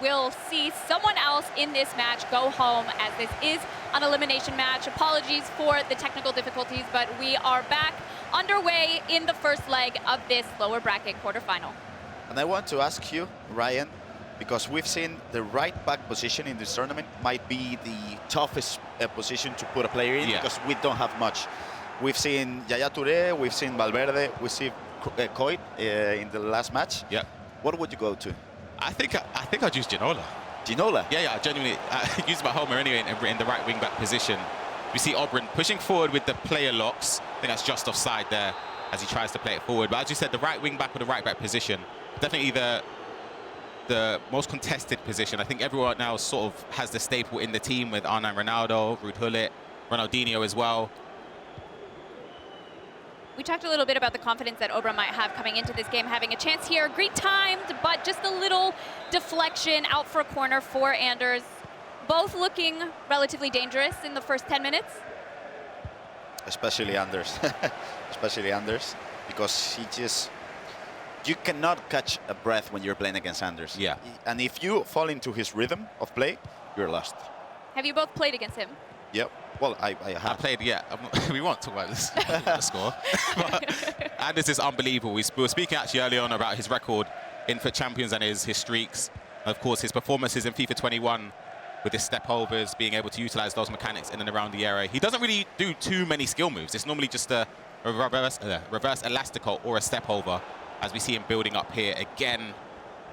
will see someone else in this match go home, as this is an elimination match. Apologies for the technical difficulties, but we are back underway in the first leg of this lower bracket quarterfinal. And I want to ask you, Ryan, because we've seen the right back position in this tournament might be the toughest position to put a player in, because we don't have much. We've seen Yaya Touré, we've seen Valverde, we've seen Coit in the last match. Yeah. What would you go to? I think I'd use Ginola. Ginola? Yeah, I genuinely use my Homer anyway in the right wing back position. We see OBRUN pushing forward with the player locks. I think that's just offside there as he tries to play it forward. But as you said, the right wing back or the right back position, definitely the most contested position. I think everyone now sort of has the staple in the team with Arnan Ronaldo, Ruud Gullit, Ronaldinho as well. We talked a little bit about the confidence that OBRUN might have coming into this game, having a chance here. Great timed, but just a little deflection out for a corner for Anders. Both looking relatively dangerous in the first 10 minutes. Especially Anders. Especially Anders, because you cannot catch a breath when you're playing against Anders. Yeah. And if you fall into his rhythm of play, you're lost. Have you both played against him? Yep. Well, I have. I played, yeah. We won't talk about this the score. But Anders is unbelievable. We were speaking actually early on about his record in for Champions and his streaks. Of course, his performances in FIFA 21 with his step overs, being able to utilize those mechanics in and around the area. He doesn't really do too many skill moves. It's normally just a reverse elastico or a step over, as we see him building up here again.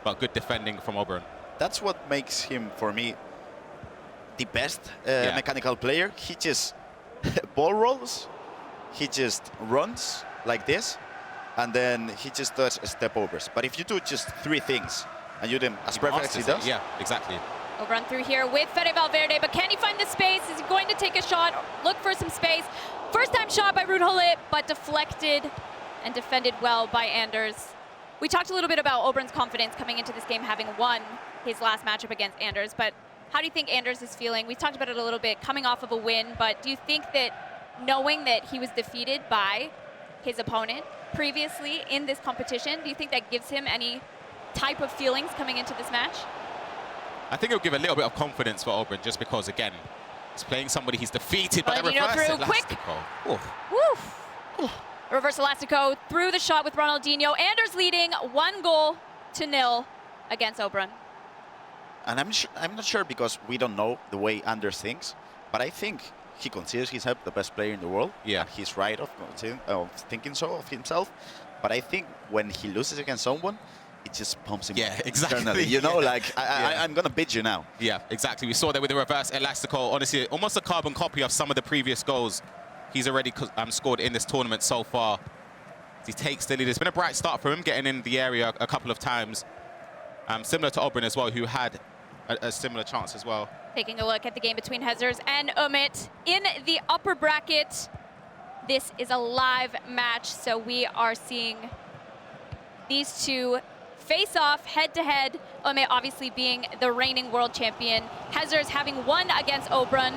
But good defending from OBRUN. That's what makes him, for me, the best mechanical player. He just ball rolls, he just runs like this, and then he just does step overs. But if you do just 3 things and you do them as perfect as he does. Yeah, exactly. OBRUN through here with Fede Valverde, but can he find the space? Is he going to take a shot, look for some space? First time shot by Ruud Gullit, but deflected and defended well by Anders. We talked a little bit about OBRUN's confidence coming into this game, having won his last matchup against Anders, but how do you think Anders is feeling? We talked about it a little bit, coming off of a win, but do you think that knowing that he was defeated by his opponent previously in this competition, do you think that gives him any type of feelings coming into this match? I think it'll give a little bit of confidence for OBRUN, just because, again, he's playing somebody he's defeated by the reverse elastico. Woo. Reverse elastico through the shot with Ronaldinho. Anders leading 1-0 against OBRUN. And I'm not sure, because we don't know the way Anders thinks, but I think he considers himself the best player in the world. Yeah. And he's right of thinking so of himself. But I think when he loses against someone, it just pumps him. Yeah, exactly. Internally. You know, like, I'm going to beat you now. Yeah, exactly. We saw that with the reverse elastico. Honestly, almost a carbon copy of some of the previous goals he's already scored in this tournament so far. He takes the lead. It's been a bright start for him, getting in the area a couple of times. Similar to OBRUN as well, who had a similar chance as well. Taking a look at the game between Hezers and Umit in the upper bracket. This is a live match, so we are seeing these two face off head-to-head. Umit obviously being the reigning world champion. Hezers having won against OBRUN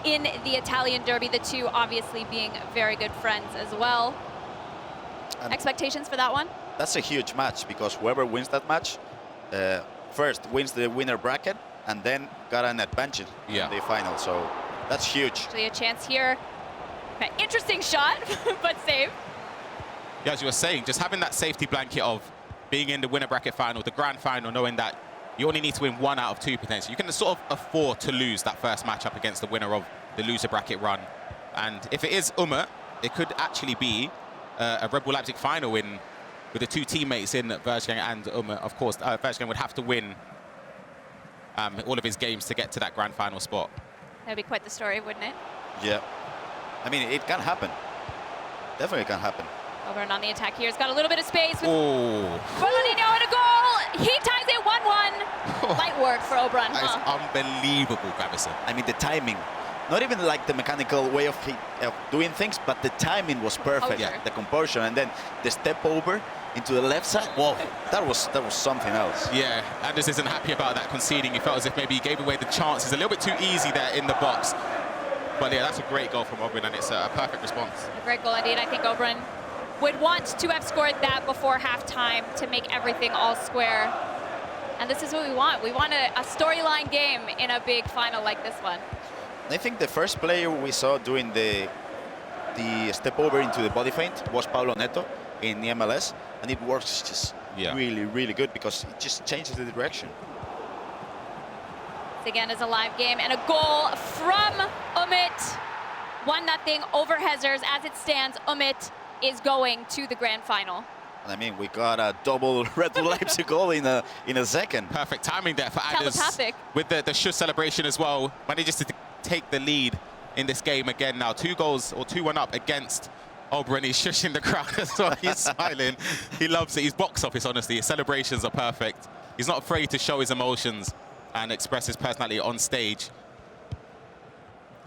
in the Italian Derby, the two obviously being very good friends as well. And expectations for that one? That's a huge match, because whoever wins that match first wins the winner bracket and then got an advantage in the final. So that's huge. Actually a chance here. Interesting shot, but save. Yeah, as you were saying, just having that safety blanket of being in the winner bracket final, the grand final, knowing that you only need to win 1 out of 2 potentially. You can sort of afford to lose that first matchup against the winner of the loser bracket run. And if it is Umit, it could actually be a Red Bull Leipzig final with the 2 teammates in Vejrgang and Umit. Of course, Vejrgang would have to win all of his games to get to that grand final spot. That would be quite the story, wouldn't it? Yeah. I mean, it can happen. Definitely can happen. OBRUN on the attack here. He's got a little bit of space. Ronaldinho and a goal. He ties it 1-1. Light work for OBRUN. That is unbelievable, Gravison. I mean, the timing. Not even like the mechanical way of doing things, but the timing was perfect. Yeah. The composure, and then the step over into the left side. Whoa, that was something else. Yeah, Anders isn't happy about that conceding. He felt as if maybe he gave away the chances a little bit too easy there in the box. But yeah, that's a great goal from OBRUN, and it's a perfect response. A great goal indeed. I think OBRUN would want to have scored that before halftime to make everything all square. And this is what we want. We want a storyline game in a big final like this one. I think the first player we saw doing the step over into the body feint was Paulo Neto in the MLS, and it works just really, really good because it just changes the direction. This again is a live game, and a goal from Umit. 1-0 over Hezers. As it stands, Umit is going to the grand final. I mean, we got a double Red Bull Leipzig goal in a second. Perfect timing there for Anders. Telepathic. With the shush celebration as well. Manages to take the lead in this game again now. 2 goals, or 2-1 up against OBRUN. He's shushing the crowd as well. He's smiling. He loves it. He's box office, honestly. His celebrations are perfect. He's not afraid to show his emotions and express his personality on stage.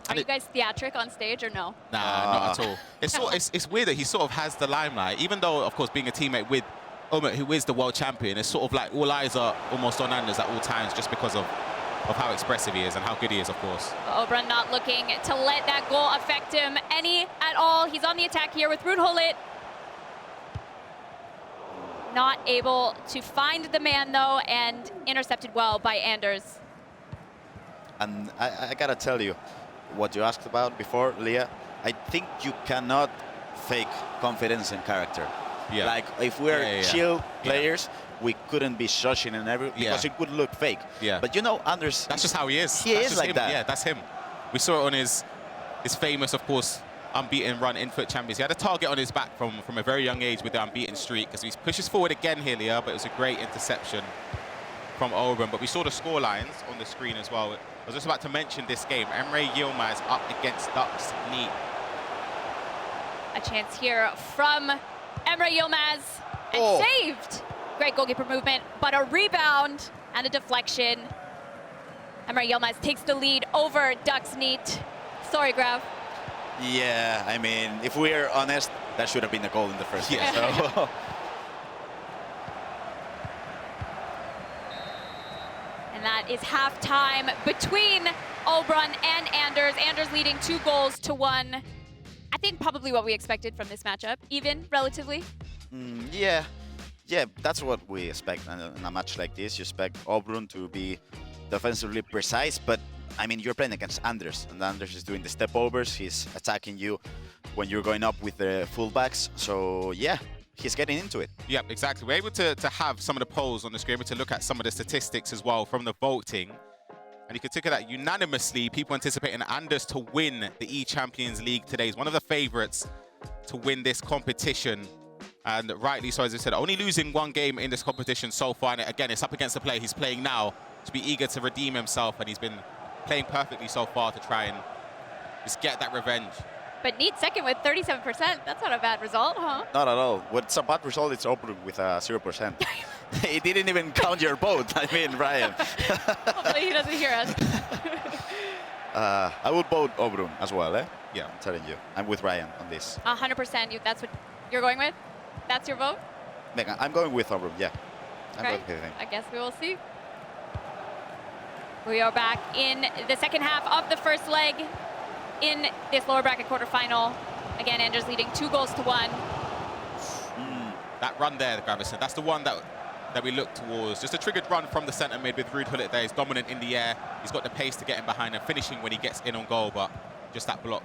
Are you guys theatric on stage or no? Nah, not at all. It's weird that he sort of has the limelight, even though, of course, being a teammate with Umit, who is the world champion, it's sort of like all eyes are almost on Anders at all times just because of how expressive he is and how good he is, of course. OBRUN not looking to let that goal affect him any at all. He's on the attack here with Rudholit. Not able to find the man, though, and intercepted well by Anders. And I gotta tell you, what you asked about before, Leah, I think you cannot fake confidence in character. Yeah. Like, if we're chill players, we couldn't be shushing and everything because it would look fake. Yeah. But you know, Anders, that's just how he is. He is like him. that. Yeah, that's him. We saw it on his famous, of course, unbeaten run in FUT Champions. He had a target on his back from a very young age with the unbeaten streak, as he pushes forward again here, Leah, but it was a great interception from OBRUN. But we saw the score lines on the screen as well. I was just about to mention this game. Emre Yilmaz up against Ducks Neat. A chance here from Emre Yilmaz, and saved. Great goalkeeper movement, but a rebound and a deflection. Emre Yilmaz takes the lead over Ducks Neat. Sorry, Grav. Yeah, I mean, if we're honest, that should have been a goal in the first game. So. And that is halftime between OBRUN and Anders. Anders leading 2-1. I think probably what we expected from this matchup, even relatively. Yeah, that's what we expect in a match like this. You expect OBRUN to be defensively precise, but I mean, you're playing against Anders, and Anders is doing the step overs. He's attacking you when you're going up with the fullbacks. So yeah, he's getting into it. Yeah, exactly. We're able to have some of the polls on the screen, to look at some of the statistics as well from the voting. And you can take it that unanimously, people anticipating Anders to win the eChampions League today. He's one of the favorites to win this competition. And rightly so, as I said, only losing 1 game in this competition so far. And again, it's up against the player he's playing now to be eager to redeem himself. And he's been playing perfectly so far to try and just get that revenge. But Neat second with 37%. That's not a bad result, huh? Not at all. What's a bad result? It's OBRUN with 0%. He didn't even count your vote. I mean, Ryan. Hopefully he doesn't hear us. I would vote OBRUN as well, eh? Yeah. I'm telling you. I'm with Ryan on this. 100%. That's what you're going with? That's your vote? Megan, I'm going with OBRUN, yeah. Okay. I guess we will see. We are back in the second half of the first leg in this lower bracket quarterfinal. Again, Anders leading 2-1. That run there, Gravison, that's the one that we look towards. Just a triggered run from the centre mid with Rudholit there. He's dominant in the air. He's got the pace to get in behind and finishing when he gets in on goal, but just that block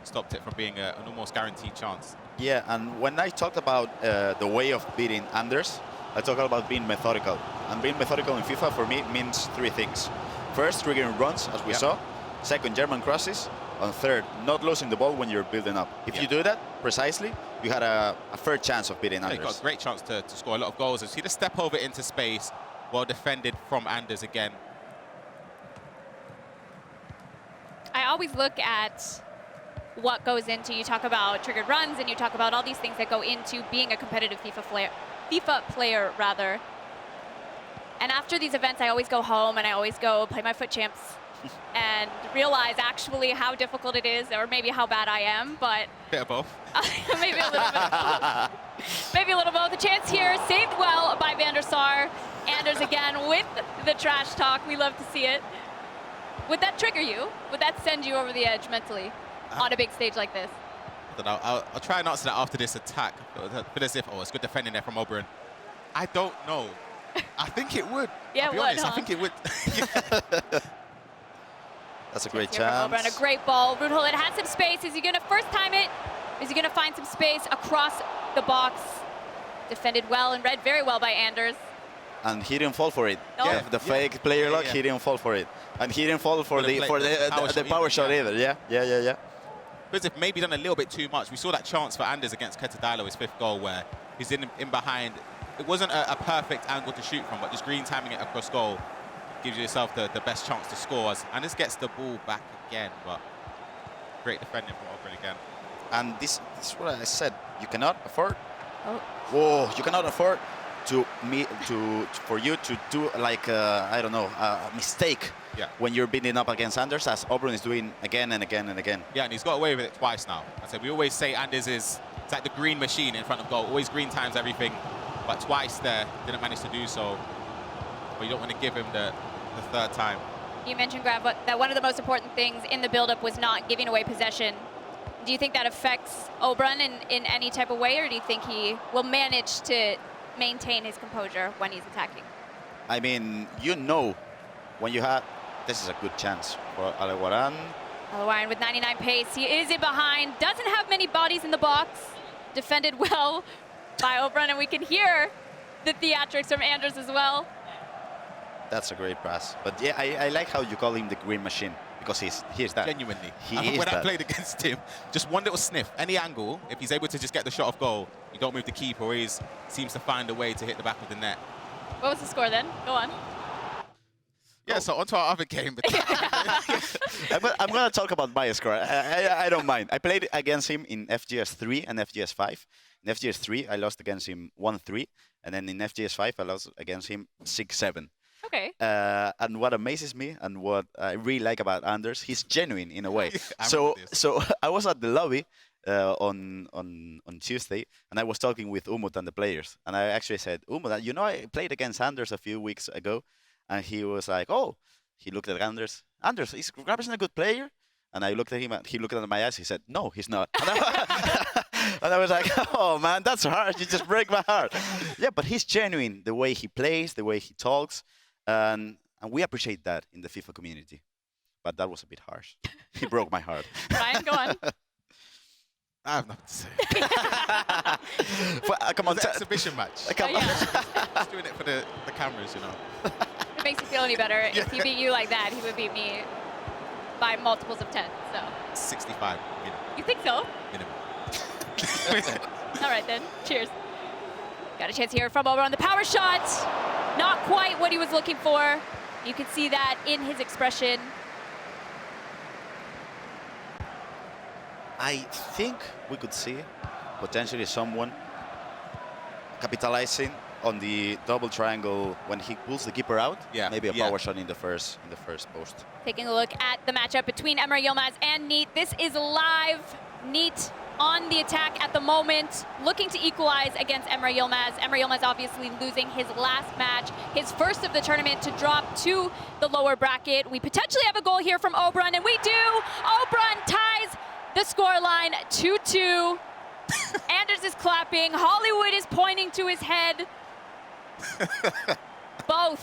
stopped it from being an almost guaranteed chance. Yeah, and when I talked about the way of beating Anders, I talk about being methodical. And being methodical in FIFA for me means 3 things. First, triggering runs, as we saw. Second, German crosses. And third, not losing the ball when you're building up. If you do that precisely, you had a fair chance of beating Anders. He got a great chance to score a lot of goals. See the step over into space, well defended from Anders again. I always look at what goes into, you talk about triggered runs and you talk about all these things that go into being a competitive FIFA player rather. And after these events, I always go home and I always go play my FUT Champs and realize actually how difficult it is, or maybe how bad I am, but... Bit of both. Maybe a little bit. Maybe a little both. The chance here, saved well by Van der Sar. Anders again with the trash talk. We love to see it. Would that trigger you? Would that send you over the edge mentally on a big stage like this? I don't know. I'll try and answer that after this attack. But as if, it's good defending there from OBRUN. I don't know. I think it would. Yeah, I'll be it would, honest, huh? I think it would. That's a great Here from chance. OBRUN, a great ball. Rudholet has some space. Is he going to first time it? Is he going to find some space across the box? Defended well and read very well by Anders. And he didn't fall for it. No. Yeah, the fake player lock, he didn't fall for it. And he didn't fall for the power shot either. Yeah. Because if maybe done a little bit too much. We saw that chance for Anders against Ketadalo, his 5th goal, where he's in behind. It wasn't a perfect angle to shoot from, but just green timing it across goal gives yourself the best chance to score. And this gets the ball back again, but great defending from OBRUN again. And this is what I said. You cannot afford. Oh. Whoa! You cannot afford for you to do like I don't know, a mistake when you're beating up against Anders, as OBRUN is doing again and again and again. Yeah, and he's got away with it twice now. I said we always say Anders is it's like the green machine in front of goal. Always green times everything, but twice there didn't manage to do so. But you don't want to give him the 3rd time. You mentioned, Grav, that one of the most important things in the build-up was not giving away possession. Do you think that affects OBRUN in any type of way, or do you think he will manage to maintain his composure when he's attacking? I mean, you know, when you have, this is a good chance for Alewaran. Alewaran with 99 pace. He is in behind, doesn't have many bodies in the box. Defended well by OBRUN, and we can hear the theatrics from Anders as well. That's a great pass. But yeah, I like how you call him the green machine, because he's that. Genuinely. He is when that. I played against him, just one little sniff, any angle, if he's able to just get the shot off goal, you don't move the keeper, or he seems to find a way to hit the back of the net. What was the score then? Go on. Yeah, so on to our other game. I'm going to talk about my score. I don't mind. I played against him in FGS 3 and FGS 5. In FGS 3, I lost against him 1-3. And then in FGS 5, I lost against him 6-7. Okay. And what amazes me and what I really like about Anders, he's genuine in a way. So I was at the lobby on Tuesday, and I was talking with Umut and the players. And I actually said, Umut, you know, I played against Anders a few weeks ago. And he was like, oh, he looked at Anders. Anders, is Graberson a good player? And I looked at him, and he looked at my eyes. He said, no, he's not. And I was like, oh, man, that's hard. You just break my heart. Yeah, but he's genuine, the way he plays, the way he talks. And we appreciate that in the FIFA community. But that was a bit harsh. He broke my heart. Ryan, go on. I have nothing to say. Come on, it's an exhibition match. Come on. Just doing it for the cameras, you know. If it makes you feel any better, if he beat you like that, he would beat me by multiples of 10. So 65 minimum. You think so? Minimum. All right then. Cheers. Got a chance here from OBRUN. The power shot, not quite what he was looking for. You can see that in his expression. I think we could see potentially someone capitalizing on the double triangle when he pulls the keeper out. Yeah, maybe a power shot in the first post. Taking a look at the matchup between Emre Yilmaz and Neat. This is live. Neat on the attack at the moment, looking to equalize against Emre Yilmaz. Emre Yilmaz obviously losing his last match, his first of the tournament, to drop to the lower bracket. We potentially have a goal here from OBRUN, and we do. OBRUN ties the scoreline 2-2. Anders is clapping. Hollywood is pointing to his head. Both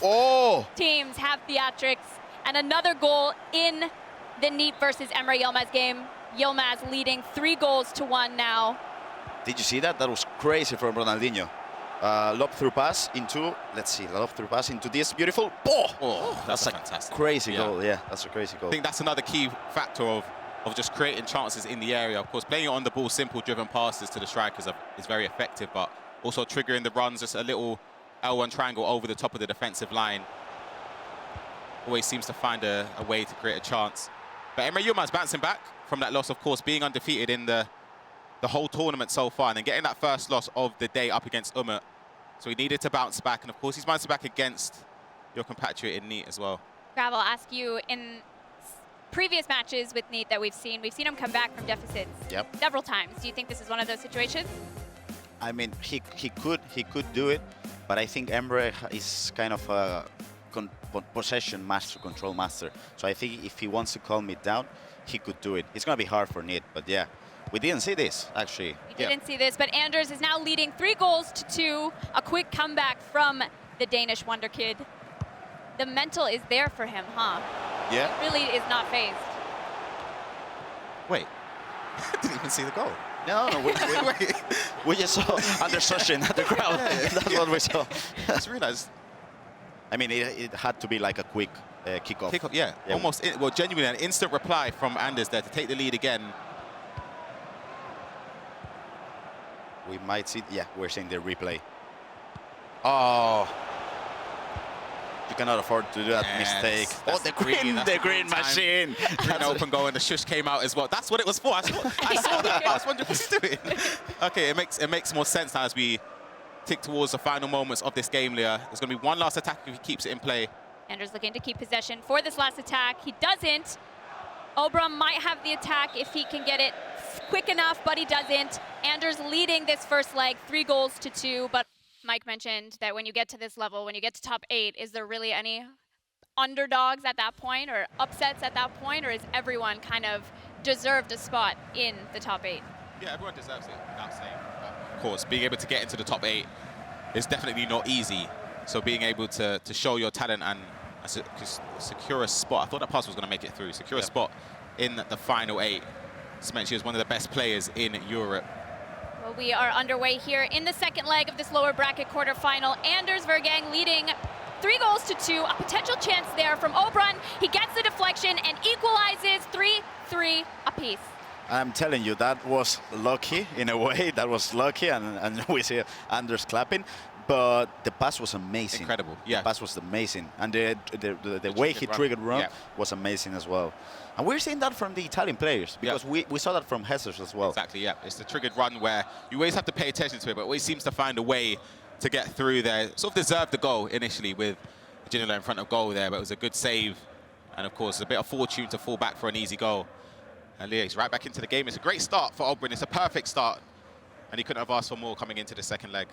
teams have theatrics, and another goal in the Neat versus Emre Yilmaz game. Yilmaz leading 3-1 now. Did you see that? That was crazy from Ronaldinho. Lob through pass into, let's see, lob through pass into this beautiful. That's a fantastic crazy goal. Yeah, that's a crazy goal. I think that's another key factor of just creating chances in the area. Of course, playing it on the ball, simple driven passes to the strikers is very effective, but also triggering the runs, just a little L1 triangle over the top of the defensive line. Always seems to find a way to create a chance. But Emre Yilmaz bouncing back from that loss, of course, being undefeated in the whole tournament so far, and then getting that first loss of the day up against Umut. So he needed to bounce back, and of course he's bouncing back against your compatriot in Neat as well. Grav, I'll ask you, in previous matches with Neat that we've seen him come back from deficits several times. Do you think this is one of those situations? I mean, he could do it, but I think Emre is kind of a possession master, control master. So I think if he wants to calm it down, he could do it. It's going to be hard for Neat, but yeah. We didn't see this, actually. We didn't see this, but Anders is now leading 3-2. A quick comeback from the Danish wunderkid. The mental is there for him, huh? Yeah. Really is not phased. Wait, didn't even see the goal. No, we just saw Anders Sushin at the ground. That's what we saw. I just realized. I mean, it had to be like a quick kickoff. Kickoff, yeah. Almost, well, genuinely an instant reply from Anders there to take the lead again. We might see, yeah, we're seeing the replay. Oh, you cannot afford to do that mistake. That's the green machine. An open goal and the shush came out as well. That's what it was for. I saw that. I was wondering what he's doing. Okay, it makes more sense now as we tick towards the final moments of this game, Leah. There's going to be one last attack if he keeps it in play. Anders looking to keep possession for this last attack. He doesn't. OBRUN might have the attack if he can get it quick enough, but he doesn't. Anders leading this first leg, 3-2. But Mike mentioned that when you get to this level, when you get to top 8, is there really any underdogs at that point or upsets at that point, or is everyone kind of deserved a spot in the top 8? Yeah, everyone deserves it, without saying. Of course, being able to get into the top 8 is definitely not easy. So being able to show your talent and secure a spot, I thought that pass was going to make it through, secure a spot in the final 8. Cement, she is one of the best players in Europe. Well, we are underway here in the second leg of this lower bracket quarterfinal. Anders Vejrgang leading 3-2. A potential chance there from OBRUN. He gets the deflection and equalizes 3-3 apiece. I'm telling you, that was lucky in a way. That was lucky, and we see Anders clapping. But the pass was amazing. Incredible, yeah. The pass was amazing. And the way he triggered run was amazing as well. And we're seeing that from the Italian players, because we saw that from Jesus as well. Exactly, yeah. It's the triggered run where you always have to pay attention to it, but always seems to find a way to get through there. Sort of deserved the goal initially with Ginola in front of goal there, but it was a good save. And of course, a bit of fortune to fall back for an easy goal. And Leah is right back into the game. It's a great start for OBRUN. It's a perfect start. And he couldn't have asked for more coming into the second leg.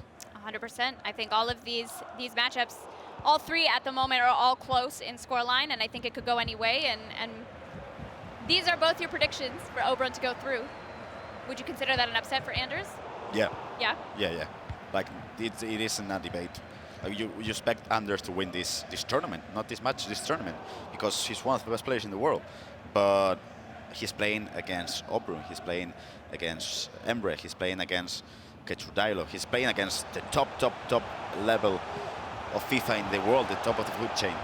100%. I think all of these matchups, all 3 at the moment are all close in scoreline, and I think it could go any way. And these are both your predictions for OBRUN to go through. Would you consider that an upset for Anders? Yeah. Yeah? Yeah. Like, it isn't a debate. You expect Anders to win this tournament, not this match, this tournament, because he's one of the best players in the world. But he's playing against OBRUN, he's playing against Emre, he's playing against Ketrudailo, he's playing against the top level of FIFA in the world, the top of the food chain.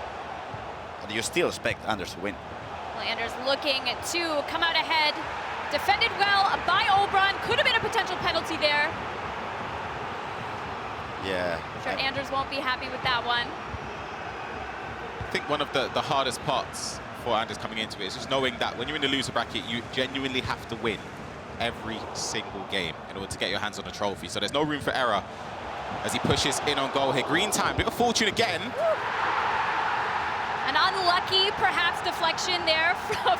And you still expect Anders to win. Well, Anders looking to come out ahead. Defended well by OBRUN. Could have been a potential penalty there. Yeah. I'm sure Anders won't be happy with that one. I think one of the hardest parts for Anders coming into it is just knowing that when you're in the loser bracket, you genuinely have to win every single game in order to get your hands on the trophy. So there's no room for error as he pushes in on goal here. Green time, bit of fortune again. An unlucky, perhaps, deflection there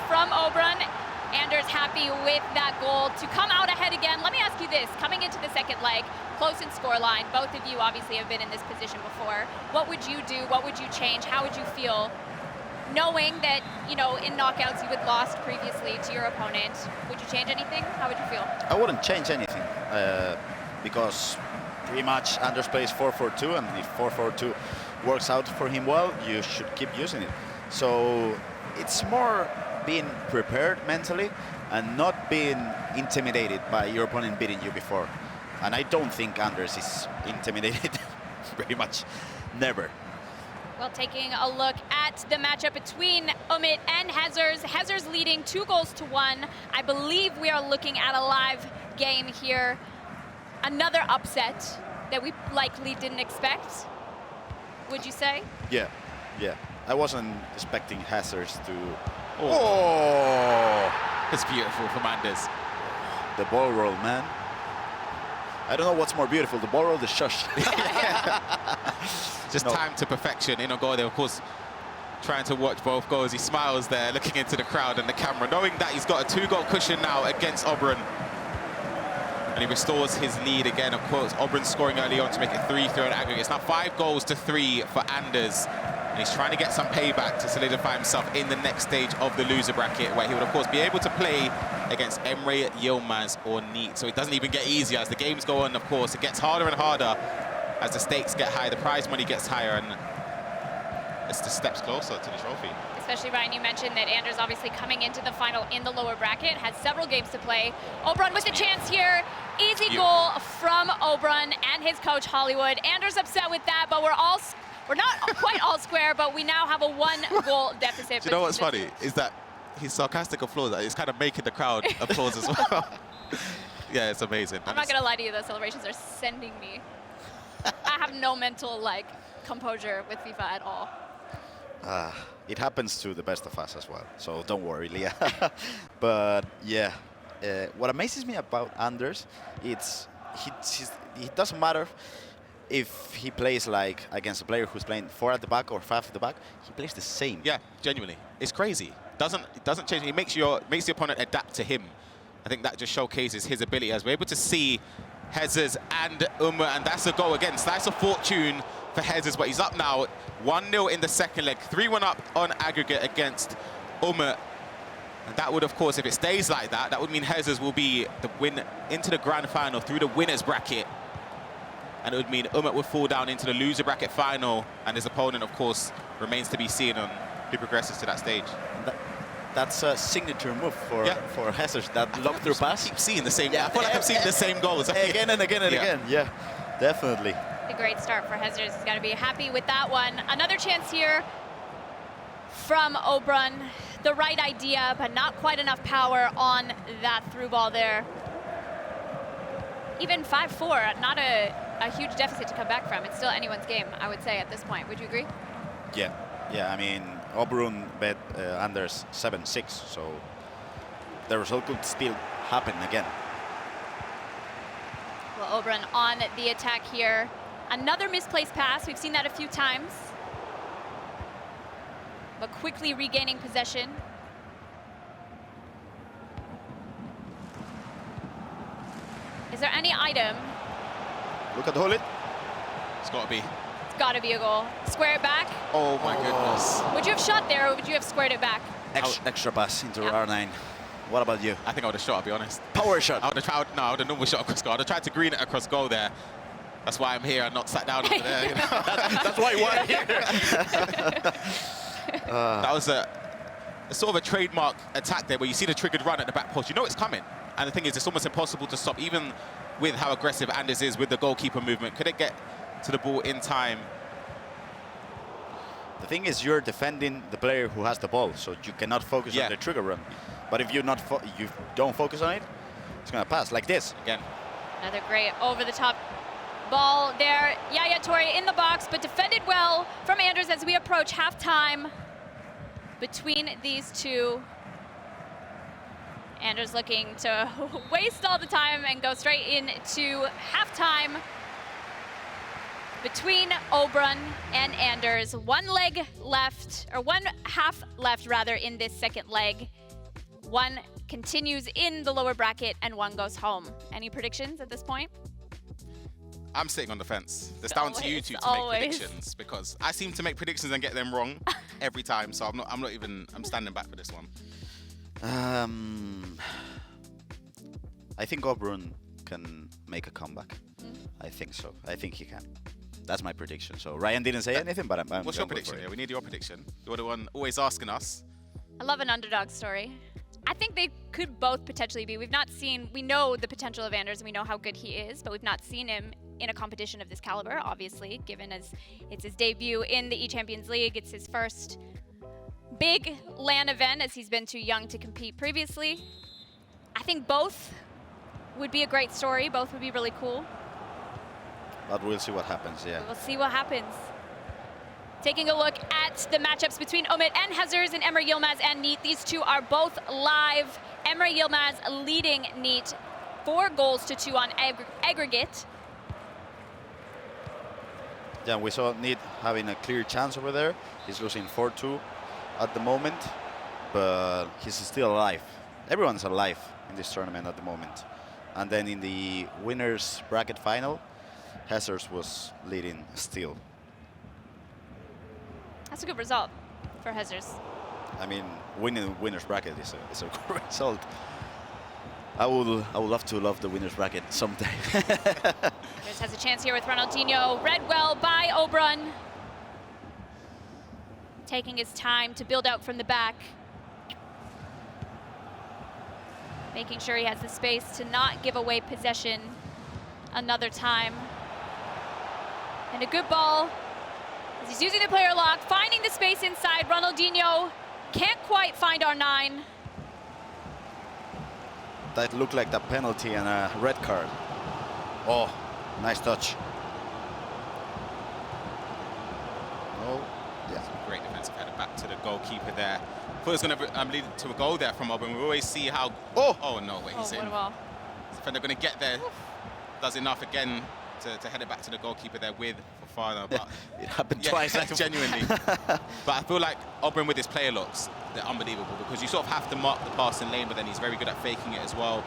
from OBRUN. Anders happy with that goal to come out ahead again. Let me ask you this, coming into the second leg, close in scoreline, both of you obviously have been in this position before. What would you do? What would you change? How would you feel knowing that, you know, in knockouts you had lost previously to your opponent? Would you change anything? How would you feel? I wouldn't change anything because pretty much Anders plays 4-4-2, and if 4-4-2 works out for him well, you should keep using it. So it's more being prepared mentally and not being intimidated by your opponent beating you before. And I don't think Anders is intimidated very much. Never. Well, taking a look at the matchup between Umit and Hazers. Hazers leading 2-1. I believe we are looking at a live game here. Another upset that we likely didn't expect, would you say? Yeah. I wasn't expecting Hazers to... Oh! It's beautiful from Anders. The ball roll, man. I don't know what's more beautiful, the ball roll or the shush. Just time to perfection in a goal there, of course, trying to watch both goals. He smiles there, looking into the crowd and the camera, knowing that he's got a 2-goal cushion now against OBRUN. And he restores his lead again. Of course, OBRUN scoring early on to make it 3-3 on aggregate. It's now 5-3 for Anders. And he's trying to get some payback to solidify himself in the next stage of the loser bracket, where he would, of course, be able to play against Emre, Yilmaz, or Neat. So it doesn't even get easier as the games go on, of course. It gets harder and harder as the stakes get higher, the prize money gets higher, and it's the steps closer to the trophy. Especially, Ryan, you mentioned that Anders obviously coming into the final in the lower bracket, has several games to play. OBRUN with the chance here. Easy goal from OBRUN and his coach, Hollywood. Anders upset with that, but we're not quite all square, but we now have a 1-goal deficit. Do you know what's funny? Is that his sarcastic applause is kind of making the crowd applause as well. Yeah, it's amazing. I'm not going to lie to you, those celebrations are sending me. I have no mental, composure with FIFA at all. It happens to the best of us as well, so don't worry, Leah. But yeah, what amazes me about Anders, it doesn't matter if he plays against a player who's playing 4 at the back or 5 at the back, he plays the same. Yeah, genuinely, it's crazy. It doesn't change. It makes the opponent adapt to him. I think that just showcases his ability, as we're able to see Jesus and and that's a goal again. Slice of fortune for Jesus, but he's up now, 1-0 in the second leg, 3-1 up on aggregate against And that would, of course, if it stays like that, that would mean Jesus will be the win into the grand final through the winners bracket. And it would mean would fall down into the loser bracket final, and his opponent, of course, remains to be seen on who progresses to that stage. That's a signature move for Jesus, that lock-through pass. I keep seeing the same. I feel like I'm seeing the same goals again and again and again. Yeah, definitely. A great start for Jesus. He's got to be happy with that one. Another chance here from OBRUN. The right idea, but not quite enough power on that through ball there. Even 5-4, not a huge deficit to come back from. It's still anyone's game, I would say, at this point. Would you agree? Yeah, I mean, OBRUN bet Anders 7-6, so the result could still happen again. Well, OBRUN on the attack here. Another misplaced pass. We've seen that a few times. But quickly regaining possession. Is there any item? Look at Hullet. It's got to be. It's got to be a goal. Square it back. Oh my goodness. Would you have shot there, or would you have squared it back? Extra pass into R9. What about you? I think I would have shot, I'll be honest. Power shot. I would have tried, no, I would have normal shot across goal. I would have tried to green it across goal there. That's why I'm here and not sat down over there. You know? That's why you are here. That was a sort of a trademark attack there where you see the triggered run at the back post. You know it's coming. And the thing is, it's almost impossible to stop, even with how aggressive Anders is with the goalkeeper movement. Could it get to the ball in time? The thing is, you're defending the player who has the ball, so you cannot focus on the trigger run. But if you don't focus on it, it's going to pass like this. Again. Another great over-the-top ball there. Yaya Toure in the box, but defended well from Anders as we approach halftime between these two. Anders looking to waste all the time and go straight into halftime between OBRUN and Anders. One leg left, or one half left rather, in this second leg. One continues in the lower bracket and one goes home. Any predictions at this point? I'm sitting on the fence. It's down to you two to make predictions, because I seem to make predictions and get them wrong every time. So I'm standing back for this one. I think OBRUN can make a comeback. I think so. I think he can. That's my prediction. So Ryan didn't say anything, but I'm What's your prediction? Yeah, we need your prediction. You're the one always asking us. I love an underdog story. I think they could both potentially be. We know the potential of Anders and we know how good he is, but we've not seen him in a competition of this caliber, obviously, given as it's his debut in the eChampions League. It's his first big LAN event, as he's been too young to compete previously. I think both would be a great story. Both would be really cool. But we'll see what happens, yeah. We'll see what happens. Taking a look at the matchups between Omid and Jesus and Emre Yilmaz and Neat. These two are both live. Emre Yilmaz leading Neat 4-2 on aggregate. Yeah, we saw Neat having a clear chance over there. He's losing 4-2 at the moment, but he's still alive. Everyone's alive in this tournament at the moment. And then in the winners bracket final, Jesus was leading still. That's a good result for Jesus. I mean, winning the winners bracket is a good result. I would love to love the winners bracket someday. This has a chance here with Ronaldinho. Read well by OBRUN. Taking his time to build out from the back. Making sure he has the space to not give away possession another time. And a good ball as he's using the player lock, finding the space inside. Ronaldinho can't quite find R9. That looked like the penalty and a red card. Oh, nice touch. Oh, yeah. Great defensive header back to the goalkeeper there. Thought it was going to lead to a goal there from OBRUN. We always see how... Oh no, wait, he's in. What a ball. Defender going to get there. Does enough again to head it back to the goalkeeper there with Fofana. But it happened twice. Genuinely. But I feel like OBRUN with his player looks, they're unbelievable because you sort of have to mark the passing lane, but then he's very good at faking it as well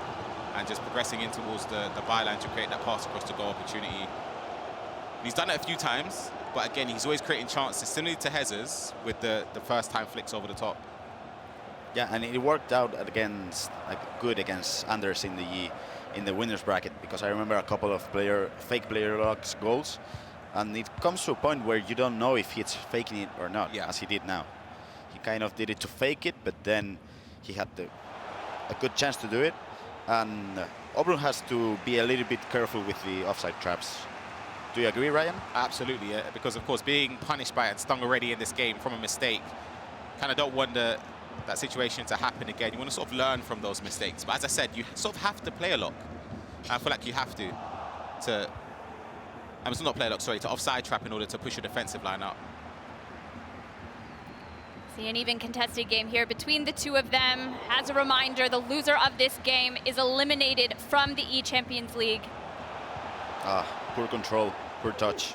and just progressing in towards the byline to create that pass across the goal opportunity. And he's done it a few times, but again, he's always creating chances, similarly to Hezers with the first time flicks over the top. Yeah, and it worked out against, good against Anders in the winners bracket, because I remember a couple of fake player locks goals, and it comes to a point where you don't know if he's faking it or not, as he did now. He kind of did it to fake it, but then he had a good chance to do it, and OBRUN has to be a little bit careful with the offside traps. Do you agree, Ryan? Absolutely, yeah, because of course being punished by it and stung already in this game from a mistake, kind of don't want that situation to happen again. You want to sort of learn from those mistakes. But as I said, you sort of have to play a lock. I feel like you have to not play a lock, sorry, to offside trap in order to push your defensive line up. See an even contested game here between the two of them. As a reminder, the loser of this game is eliminated from the eChampions League. Poor control, poor touch.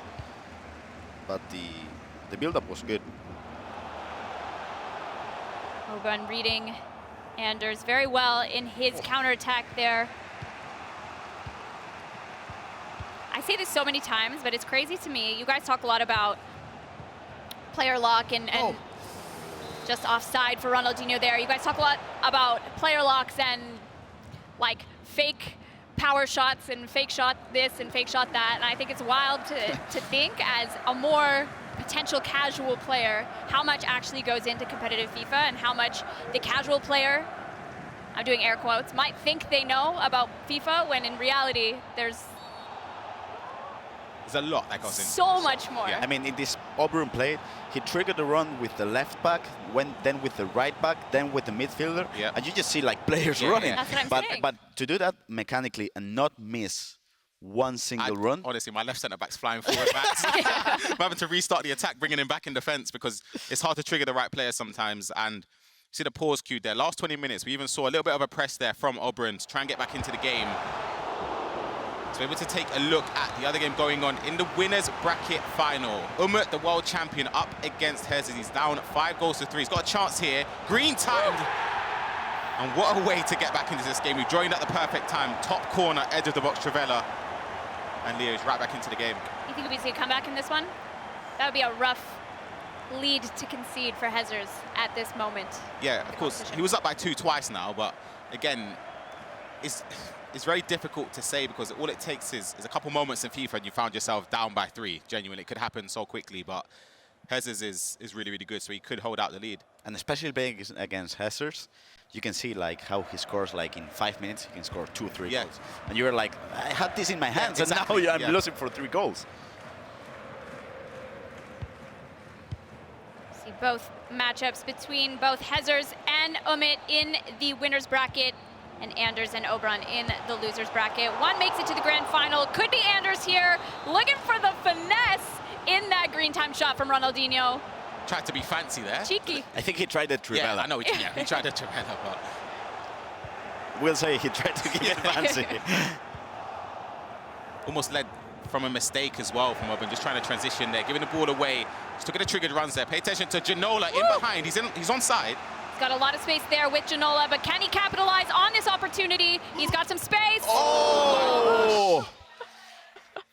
But the build-up was good. OBRUN reading Anders very well in his counterattack there. I say this so many times, but it's crazy to me. You guys talk a lot about player lock and just offside for Ronaldinho there. You guys talk a lot about player locks and like fake power shots and fake shot this and fake shot that. And I think it's wild to think as a more potential casual player how much actually goes into competitive FIFA and how much the casual player, I'm doing air quotes, might think they know about FIFA when in reality there's a lot that goes in. So much more. Yeah. I mean, in this OBRUN play, he triggered the run with the left back, then with the right back, then with the midfielder, and you just see like players running. That's what I'm saying. But to do that mechanically and not miss one single run. Honestly, my left centre-back's flying forward backs. I'm having to restart the attack, bringing him back in defence because it's hard to trigger the right player sometimes. And see the pause cue there. Last 20 minutes, we even saw a little bit of a press there from OBRUN to try and get back into the game. So able to take a look at the other game going on in the winners bracket final. Umut, the world champion, up against Hezers. He's down 5-3. He's got a chance here. Green timed. And what a way to get back into this game. We joined at the perfect time. Top corner, edge of the box, Travella. And Leo's right back into the game. You think we see a comeback in this one? That would be a rough lead to concede for Hezers at this moment. Yeah, of course. He was up by 2 twice now, but again, it's very difficult to say because all it takes is a couple moments in FIFA and you found yourself down by 3. Genuinely, it could happen so quickly, but Hezers is really, really good, so he could hold out the lead. And especially playing against Hezers, you can see like how he scores like in 5 minutes, he can score 2 or 3 goals. And you're like, I had this in my hands and now I'm losing for 3 goals. See both matchups between both Hezers and Umut in the winners bracket, and Anders and OBRUN in the losers bracket. One makes it to the grand final. Could be Anders here, looking for the finesse in that green time shot from Ronaldinho. Tried to be fancy there. Cheeky. I think he tried the Travella. Yeah, I know. He tried the Travella, but we'll say he tried to get fancy. Almost led from a mistake as well from OBRUN, just trying to transition there, giving the ball away. Just looking at the triggered runs there. Pay attention to Ginola in behind. He's onside. Got a lot of space there with Ginola, but can he capitalize on this opportunity? He's got some space. Oh!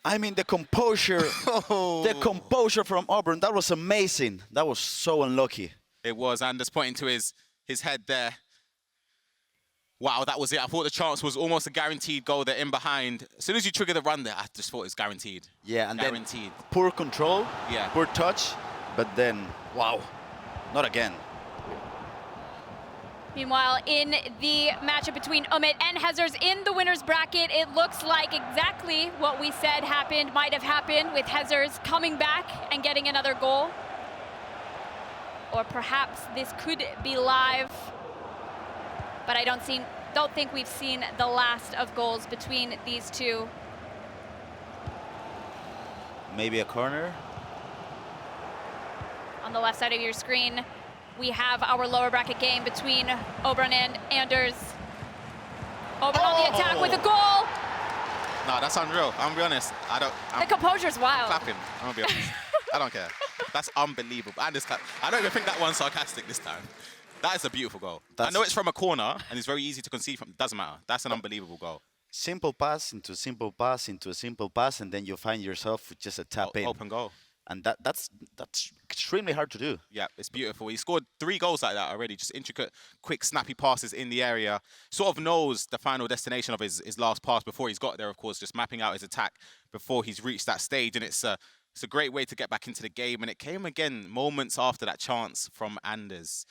I mean, the composure from OBRUN, that was amazing. That was so unlucky. It was. Anders pointing to his head there. Wow, that was it. I thought the chance was almost a guaranteed goal. They're in behind. As soon as you trigger the run there, I just thought it was guaranteed. Yeah, and guaranteed. Then poor control, yeah, poor touch, but then, wow, not again. Meanwhile, in the matchup between Umit and Hezers in the winner's bracket, it looks like exactly what we said might have happened, with Hezers coming back and getting another goal. Or perhaps this could be live, but I don't think we've seen the last of goals between these two. Maybe a corner. On the left side of your screen, we have our lower bracket game between OBRUN and Anders. OBRUN on the attack with a goal. No, that's unreal. I'm be honest. The composure's wild. Clapping. I'm gonna be honest. I don't care. That's unbelievable. And I don't even think that one's sarcastic this time. That is a beautiful goal. I know it's from a corner and it's very easy to concede from. Doesn't matter. That's an unbelievable goal. Simple pass into a simple pass into a simple pass, and then you find yourself with just a tap in. Open goal. And that's extremely hard to do. Yeah, it's beautiful. He scored 3 goals like that already. Just intricate, quick, snappy passes in the area. Sort of knows the final destination of his last pass before he's got there, of course, just mapping out his attack before he's reached that stage. And it's a great way to get back into the game. And it came again moments after that chance from Anders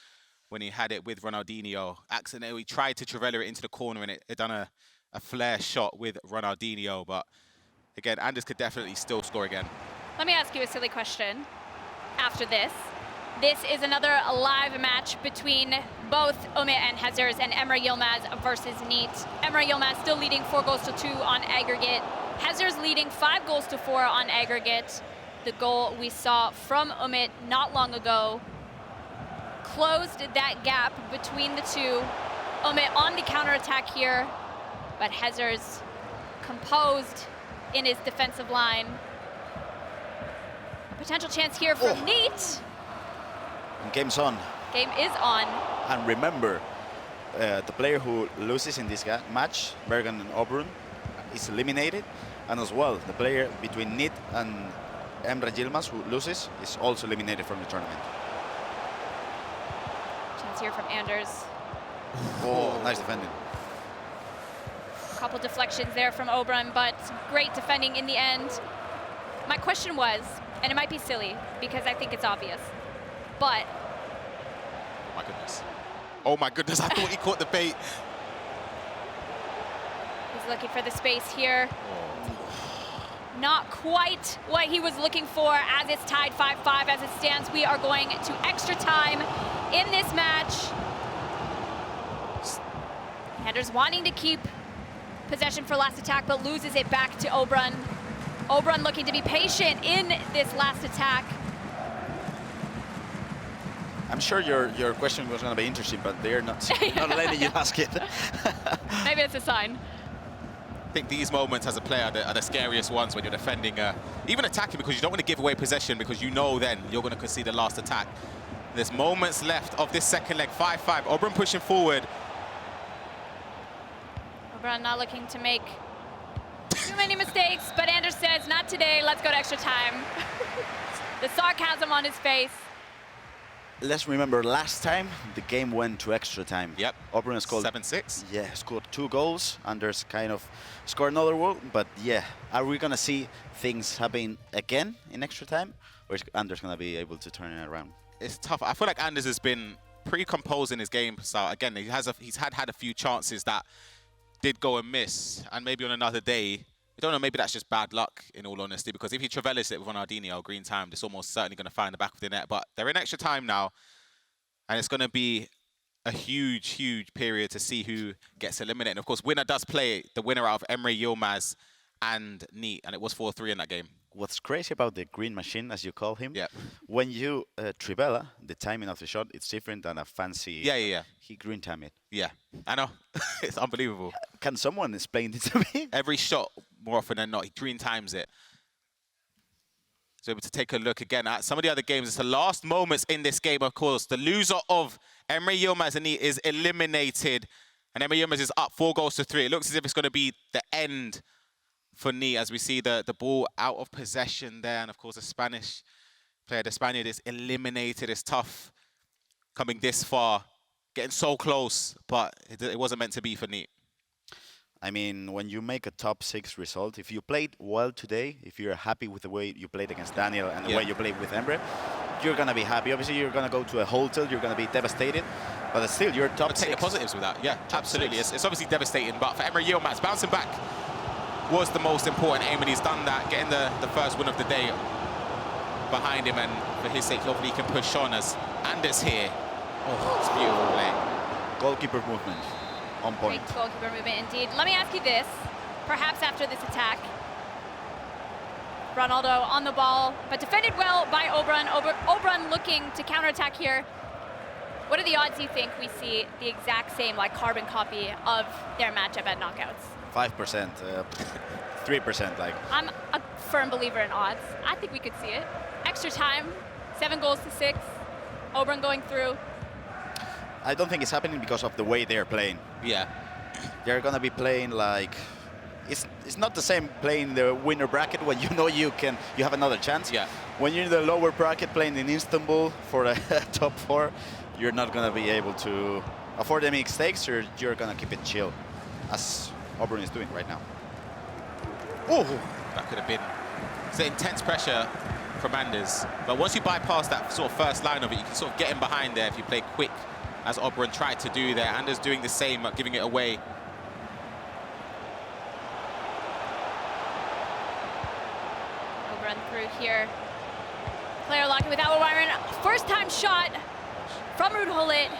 when he had it with Ronaldinho. Accidentally tried to Trivela it into the corner, and it done a flare shot with Ronaldinho. But again, Anders could definitely still score again. Let me ask you a silly question after this. This is another live match between both Umit and Hezers and Emre Yilmaz versus Neat. Emre Yilmaz still leading 4-2 on aggregate. Hezers leading 5-4 on aggregate. The goal we saw from Umit not long ago closed that gap between the two. Umit on the counterattack here, but Hezers composed in his defensive line. Potential chance here from Neat. And game's on. Game is on. And remember, the player who loses in this match, Vejrgang and OBRUN, is eliminated. And as well, the player between Neat and Emre Yilmaz, who loses, is also eliminated from the tournament. Chance here from Anders. Oh, nice defending. A couple deflections there from OBRUN, but great defending in the end. My question was, and it might be silly because I think it's obvious, but... Oh my goodness. Oh my goodness, I thought he caught the bait. He's looking for the space here. Oh. Not quite what he was looking for as it's tied 5-5 as it stands. We are going to extra time in this match. Anders wanting to keep possession for last attack, but loses it back to OBRUN. OBRUN looking to be patient in this last attack. I'm sure your question was going to be interesting, but they're not letting you ask it. Maybe it's a sign. I think these moments as a player are the scariest ones when you're defending, even attacking, because you don't want to give away possession because you know then you're going to concede the last attack. There's moments left of this second leg, 5-5. OBRUN pushing forward. OBRUN not looking to make too many mistakes, but Anders says, not today, let's go to extra time. The sarcasm on his face. Let's remember last time the game went to extra time. Yep. OBRUN scored 7-6. Yeah, scored 2 goals. Anders kind of scored another goal, but yeah, are we gonna see things happen again in extra time, or is Anders gonna be able to turn it around? It's tough. I feel like Anders has been pretty composed in his game. So again, he's had a few chances that did go amiss, and maybe on another day, I don't know, maybe that's just bad luck, in all honesty, because if he Trivelas it with Ronaldinho, green time, it's almost certainly going to find the back of the net. But they're in extra time now, and it's going to be a huge, huge period to see who gets eliminated. And of course, winner does play the winner out of Emre Yilmaz and Neat, and it was 4-3 in that game. What's crazy about the green machine, as you call him, yeah, when you Trivela, the timing of the shot, it's different than a fancy... Yeah. He green time it. Yeah, I know. It's unbelievable. Can someone explain it to me? Every shot, more often than not, he green times it. So able to take a look again at some of the other games. It's the last moments in this game, of course. The loser of Emre Yilmaz and Neat is eliminated. And Emre Yilmaz is up 4-3. It looks as if it's going to be the end for Neat, as we see the ball out of possession there. And of course, the Spanish player, the Spaniard, is eliminated. It's tough coming this far, getting so close, but it wasn't meant to be for Neat. I mean, when you make a top 6 result, if you played well today, if you're happy with the way you played against Daniel and the way you played with Emre, you're going to be happy. Obviously, you're going to go to a hotel, you're going to be devastated, but still, you're top 6. Take the positives with that, yeah, absolutely. It's obviously devastating, but for Emre Yilmaz, bouncing back was the most important aim, and he's done that, getting the first win of the day behind him, and for his sake, hopefully he can push on as Anders here. Oh, it's beautiful play. Goalkeeper movement. On point. Great goalkeeper movement indeed. Let me ask you this. Perhaps after this attack, Ronaldo on the ball, but defended well by OBRUN. OBRUN looking to counterattack here. What are the odds you think we see the exact same, like, carbon copy of their matchup at knockouts? 5%, 3%, like. I'm a firm believer in odds. I think we could see it. Extra time, 7 goals to 6. OBRUN going through. I don't think it's happening because of the way they're playing. Yeah. They're gonna be playing like it's not the same playing the winner bracket when you know you have another chance. Yeah. When you're in the lower bracket playing in Istanbul for a top 4, you're not gonna be able to afford any mistakes, or you're gonna keep it chill, as OBRUN is doing right now. Oh, that could have been. It's intense pressure from Anders, but once you bypass that sort of first line of it, you can sort of get in behind there if you play quick, as OBRUN tried to do there. Anders doing the same, giving it away. OBRUN through here. Player locking with Byron. First time shot from Ruud Gullit,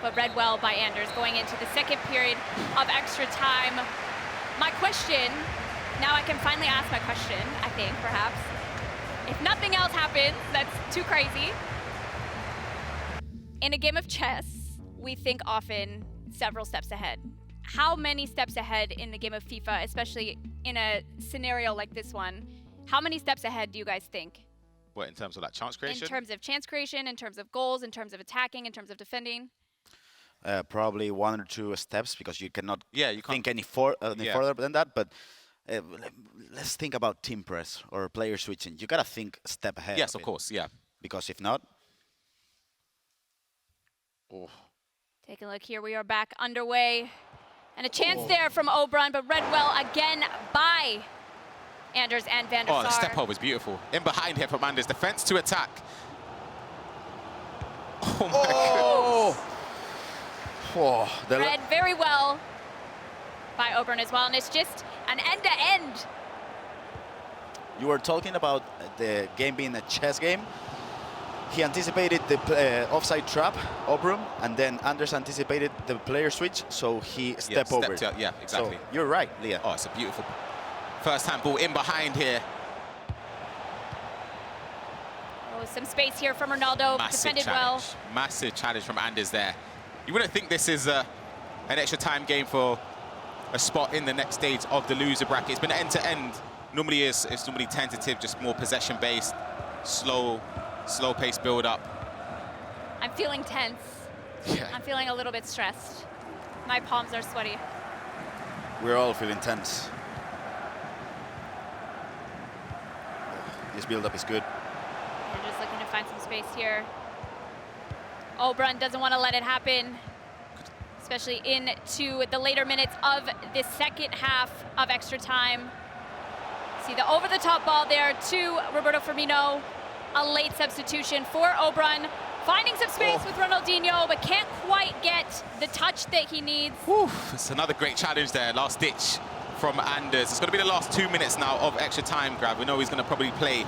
but read well by Anders going into the second period of extra time. My question, now I can finally ask my question, I think, perhaps. If nothing else happens, that's too crazy. In a game of chess, we think often several steps ahead. How many steps ahead in the game of FIFA, especially in a scenario like this one, how many steps ahead do you guys think? What, in terms of like chance creation? In terms of chance creation, in terms of goals, in terms of attacking, in terms of defending? Probably 1 or 2 steps, because you cannot think any Yeah. further than that. But let's think about team press or player switching. You gotta think a step ahead. Yes, of course, yeah. Because if not, Take a look here. We are back underway. And a chance there from OBRUN, but read well again by Anders and Van der Sar. Oh, the step over was beautiful. In behind here from Anders. Defense to attack. Oh, my goodness. Read very well by OBRUN as well. And it's just an end-to-end. You were talking about the game being a chess game. He anticipated the offside trap, OBRUN, and then Anders anticipated the player switch, so he stepped over. Yeah, exactly. So you're right, Leah. Oh, it's a beautiful first-hand ball in behind here. Oh, some space here from Ronaldo. Defended well. Massive challenge from Anders there. You wouldn't think this is an extra time game for a spot in the next stage of the loser bracket. It's been end-to-end. Normally it's normally tentative, just more possession-based, slow-paced build-up. I'm feeling tense. Yeah. I'm feeling a little bit stressed. My palms are sweaty. We're all feeling tense. This build-up is good. We're just looking to find some space here. OBRUN doesn't want to let it happen, especially into the later minutes of the second half of extra time. See the over-the-top ball there to Roberto Firmino. A late substitution for OBRUN. Finding some space with Ronaldinho, but can't quite get the touch that he needs. It's another great challenge there. Last ditch from Anders. It's going to be the last 2 minutes now of extra time, Grab. We know he's going to probably play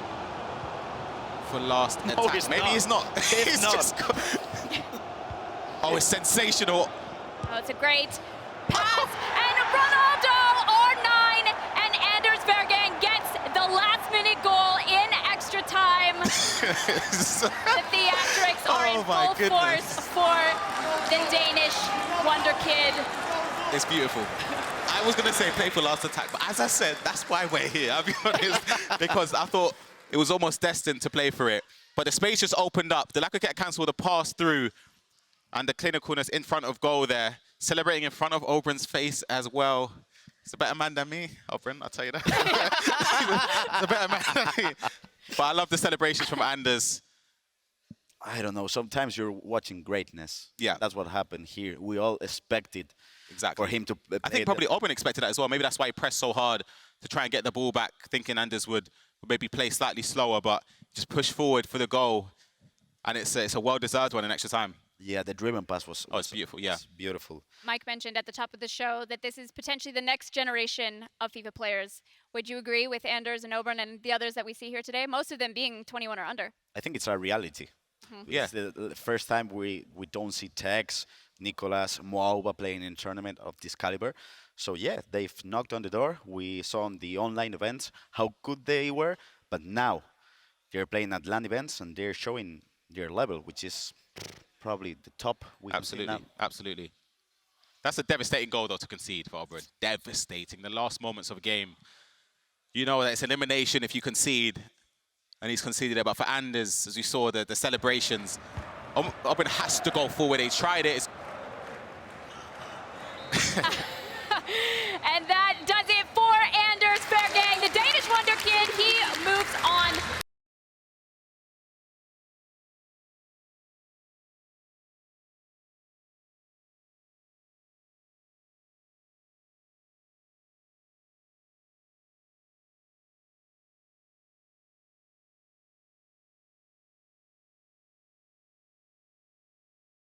for last attack. Maybe he's not. He's not. just oh, it's sensational. Oh, it's a great pass. And Ronaldo, R9, and Anders Vejrgang gets the last-minute goal in extra time. The theatrics are in full force for the Danish wonder kid. It's beautiful. I was going to say play for last attack, but as I said, that's why we're here, I'll be honest, because I thought it was almost destined to play for it. But the space just opened up. The Lacquer cancelled the pass through, and the clinicalness in front of goal there, celebrating in front of OBRUN's face as well. He's a better man than me, OBRUN, I'll tell you that. He's a better man than me. But I love the celebrations from Anders. I don't know. Sometimes you're watching greatness. Yeah. That's what happened here. We all expected Exactly. for him to I think probably OBRUN expected that as well. Maybe that's why he pressed so hard to try and get the ball back, thinking Anders would maybe play slightly slower, but just push forward for the goal. And it's a well-deserved one in extra time. Yeah, the driven pass was... Oh, it's beautiful, yeah. It's beautiful. Mike mentioned at the top of the show that this is potentially the next generation of FIFA players. Would you agree with Anders and OBRUN and the others that we see here today? Most of them being 21 or under. I think it's a reality. Yeah. It's the first time we don't see Tex, Nicolas, Moauba playing in a tournament of this caliber. So yeah, they've knocked on the door. We saw on the online events how good they were, but now they're playing at LAN events and they're showing their level, which is probably the top we can see now. Absolutely. That's a devastating goal, though, to concede for OBRUN. Devastating. The last moments of a game. You know that it's elimination if you concede, and he's conceded it. But for Anders, as we saw, the celebrations, OBRUN has to go forward. He tried it.